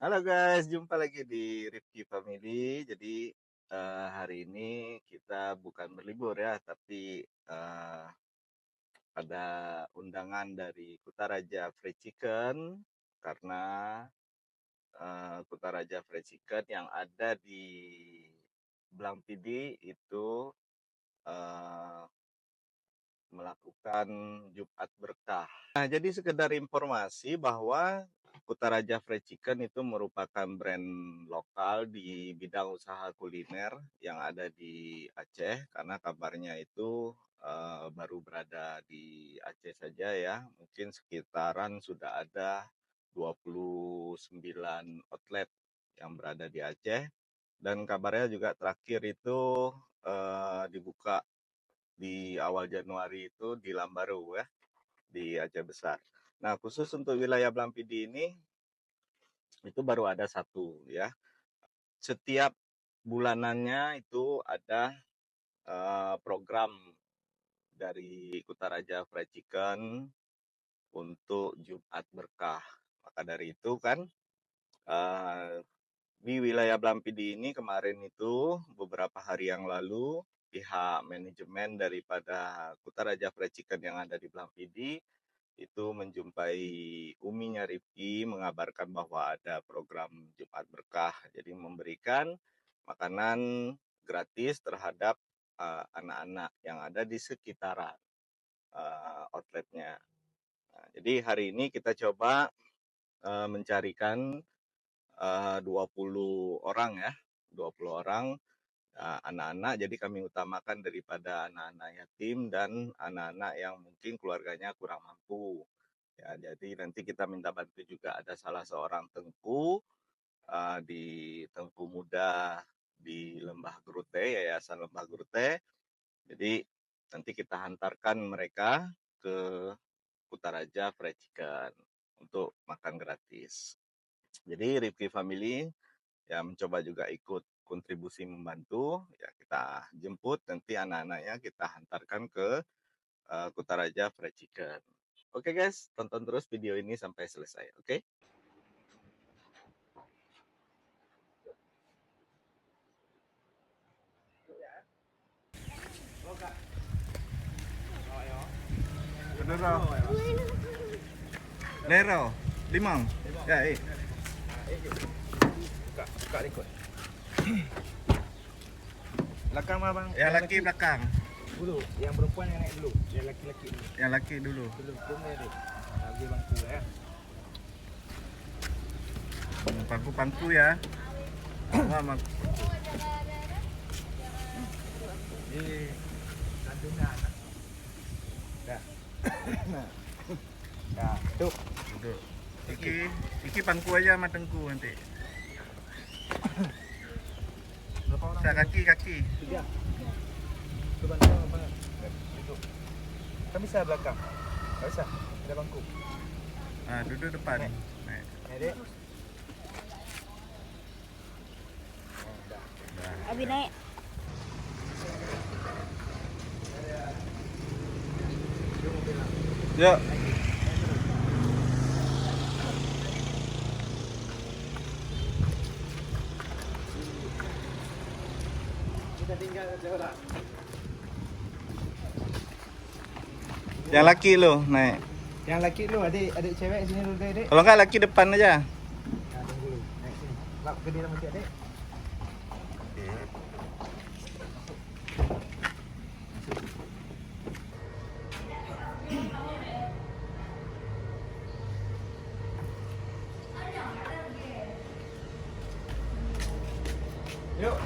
Halo guys, jumpa lagi di Rifki Family. Jadi hari ini kita bukan berlibur ya, tapi ada undangan dari Kutaraja Fried Chicken karena Kutaraja Fried Chicken yang ada di Blampidi itu eh, melakukan Jumat Berkah. Nah, jadi sekedar informasi bahwa Kutaraja Fried Chicken itu merupakan brand lokal di bidang usaha kuliner yang ada di Aceh, karena kabarnya itu baru berada di Aceh saja ya. Mungkin sekitaran sudah ada 29 outlet yang berada di Aceh, dan kabarnya juga terakhir itu dibuka di awal Januari itu di Lambaru ya, di Aceh Besar. Nah, khusus untuk wilayah Blampidi ini itu baru ada satu ya. Setiap bulanannya itu ada program dari Kutaraja Fried Chicken untuk Jumat Berkah. Maka dari itu kan eh, di wilayah Blampidi ini kemarin itu beberapa hari yang lalu pihak manajemen daripada Kutaraja Fried Chicken yang ada di Blampidi itu menjumpai uminya Rifki mengabarkan bahwa ada program Jumat Berkah. Jadi memberikan makanan gratis terhadap anak-anak yang ada di sekitaran outletnya. Nah, jadi hari ini kita coba mencarikan 20 orang ya, 20 orang anak-anak. Jadi kami utamakan daripada anak-anak yatim dan anak-anak yang mungkin keluarganya kurang mampu. Ya, jadi nanti kita minta bantu juga ada salah seorang tengku di Tengku Muda di Lembah Gerute, Yayasan Lembah Gerute. Jadi nanti kita hantarkan mereka ke Kutaraja Fried Chicken untuk makan gratis. Jadi Rifki Family ya mencoba juga ikut kontribusi membantu, ya kita jemput nanti anak-anaknya kita hantarkan ke Kutaraja Fried Chicken. Oke guys, tonton terus video ini sampai selesai, oke? Kedero, lero, limang, ya, Buka rekod. Belakang mah bang. yang laki belakang, Dulu. Yang perempuan yang naik dulu. Yang laki-laki dulu. yang laki dulu. Dulu. Tunggu ya dek. Bagi bangku ya. Pangku-pangku ya. Mama. Ini kandungan. Dah. Nah. Dah. Tuh. Duduk. Iki pangku aja sama tengku nanti. Berapa orang? Saya kaki. Tiga. Tu bantu apa? Duduk. Kan bisa belakang. Tak bisa. Ada bangku. Duduk depan. Naik. Naik. Ya dek. Oh, dah. Abi naik. Yuk. Kita tinggal jalan. Yang laki lo naik. Yang laki dulu, adik cewek sini dulu dek. Kalau enggak laki depan aja. Nah, tunggu dulu. Naik sini. Lap ke dia sama cik adik. Yuk.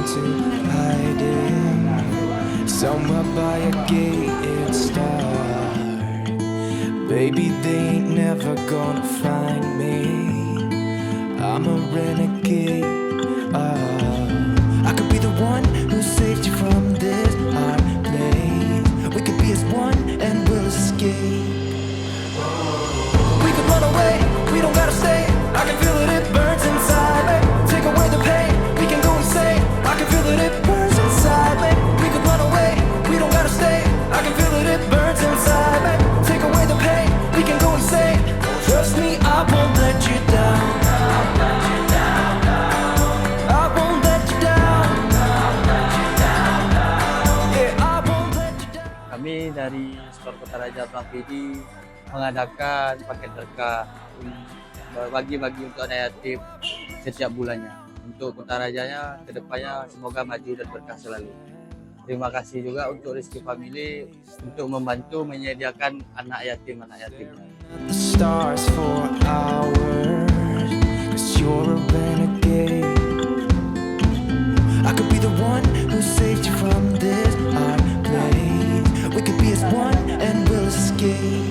to hiding somewhere by a gated star. Baby, they ain't never gonna find me. I'm a renegade. I could be the one who saved you from this hard place. We could be as one and we'll escape. We could run away, we don't gotta stay. I can feel it, it burns inside me. Take away the pain, we can go insane. I can feel it, it burns inside me. We could run away, we don't gotta stay. I can feel it, it burns inside me. Take away the pain, we can go insane. Trust me, I won't let you down. I won't let you down. Yeah, I won't let you down. Kami dari Sport Kota Raja Pelampidi mengadakan paket berkah bagi-bagi untuk anak yatim setiap bulannya. Untuk Kota Rajanya kedepannya semoga maju dan berkah selalu. Terima kasih juga untuk Rizky Family untuk membantu menyediakan anak yatim. The stars for hours, 'cause you're a renegade. I could be the one who saved you from this hard place. We could be as one and we'll escape.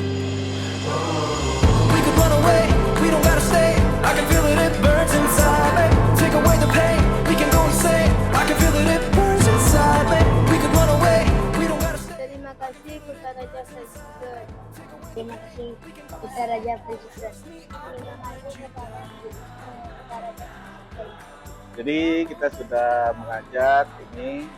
We could run away, we don't gotta stay. I can feel it, it burns inside me. Take away the pain, we can go insane. I can feel it, it burns inside me. We could run away, we don't gotta stay. Terima kasih Kota Raja Presiden. Terima kasih Kota Raja Presiden. Terima kasih kepada Kota Raja Presiden. Jadi kita sudah mengajak ini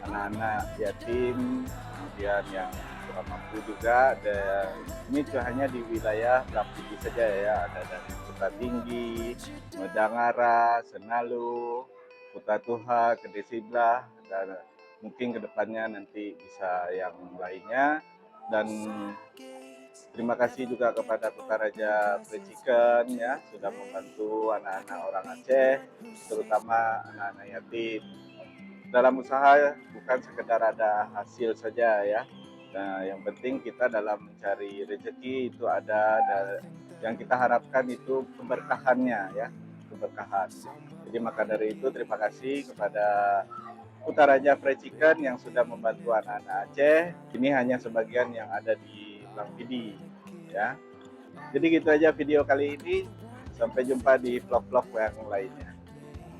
anak-anak yatim, kemudian yang kurang mampu juga. Dan ini hanya di wilayah Pelampidi saja ya, ada dari Kota Tinggi, Medangara, Senalu, Kota Tuha, Kedai Siblah, dan mungkin kedepannya nanti bisa yang lainnya. Dan terima kasih juga kepada Kota Raja Freciken ya, sudah membantu anak-anak orang Aceh, terutama anak-anak yatim. Dalam usaha bukan sekedar ada hasil saja ya. Nah, yang penting kita dalam mencari rezeki itu ada yang kita harapkan itu keberkahannya ya, keberkahan. Jadi maka dari itu terima kasih kepada Kota Raja Freciken yang sudah membantu anak-anak Aceh. Ini hanya sebagian yang ada di Pelampidi ya. Jadi gitu aja video kali ini. Sampai jumpa di vlog-vlog yang lainnya.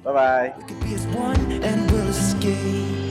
Bye bye. We could be as one and we'll escape.